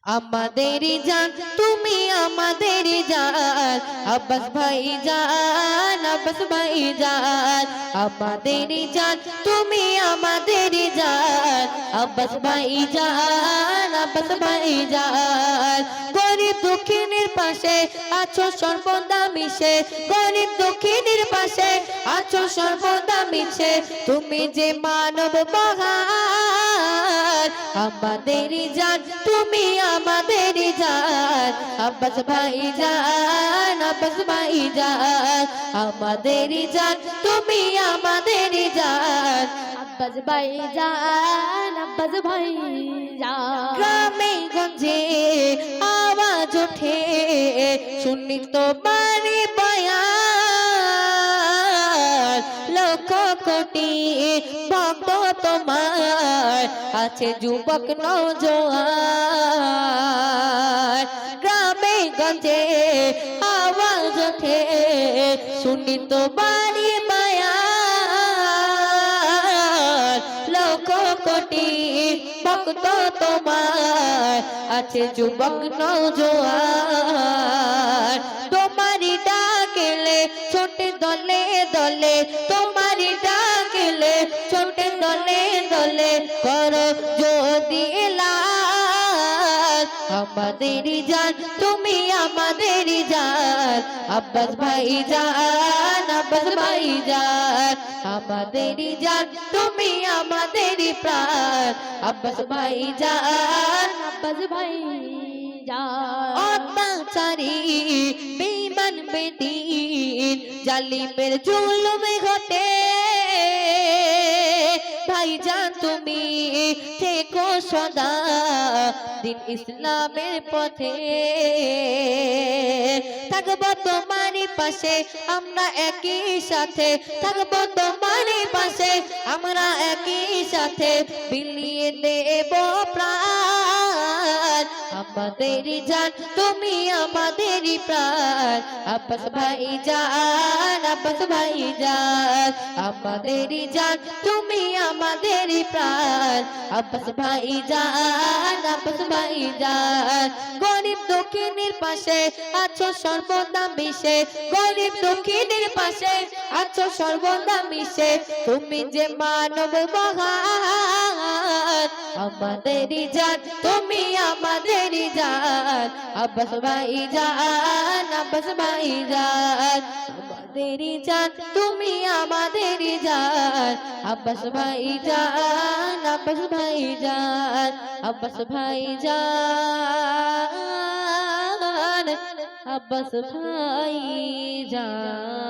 আমাদেরই জান তুমি আমাদেরই জান আব্বাস ভাইজান আব্বাস ভাইজান আমাদেরই জান তুমি আমাদেরই জান আব্বাস ভাইজান আব্বাস ভাইজান গরিব দুঃখিনীর পাশে আছো সর্বদা মিশে গরিব দুঃখিনীর পাশে আছো সর্বদা মিশে তুমি যে মানব মহান আমাদেরই জান তুমি আমাদেরই জান আব্বাস ভাইজান আব্বাস ভাইজান আমাদেরই জান তুমি আমাদেরই জান আব্বাস ভাইজান আব্বাস ভাইজান গ্রামে গঞ্জে আওয়াজ ওঠে শুনি তোমারি বয়ান লক্ষ কোটি ভক্ত তোমার আছে যুবক নওজোয়ান গ্রামে গঞ্জে আওয়াজ ওঠে শুনি তোমারি বয়ান লক্ষ কোটি ভক্ত তোমার আছে যুবক নওজোয়ান তোমারি ডাকলে ছোটে দলে দলে তোমারি ডাকলে ছোটে দলে দলে করো যদি এলান আমাদেরই জান তুমি আমাদেরই জান আব্বাস ভাইজান আব্বাস ভাইজান আমাদেরই জান তুমি আমাদেরই প্রাণ আব্বাস ভাইজান আব্বাস ভাইজান অত্যাচারী বেঈমান বেদিন জালিমের জুলুমে ঘটে ভাইজান তুমি থেকো সদা দিন ইসলামের পথে থাকবো তোমারই পাশে আমরা একই সাথে থাকবো তোমারই পাশে আমরা একই সাথে বিলিয়ে দেব প্রাণ আমাদেরই জান তুমি আমাদেরই প্রাণ আব্বাস ভাইজান আব্বাস ভাইজান আমাদেরই জান তুমি আমাদেরই প্রাণ আব্বাস ভাইজান আব্বাস ভাইজান গরিব দুঃখিনীর পাশে আছো সর্বদা মিশে গরিব দুঃখিনীর পাশে আছো সর্বদা মিশে তুমি যে মানব মহান আমাদেরই জান তুমি আমাদেরই জান আব্বাস ভাইজান আব্বাস ভাইজান আমাদেরই জান তুমি আমাদেরই জান আব্বাস ভাইজান আব্বাস ভাইজান আব্বাস ভাইজান আব্বাস ভাইজান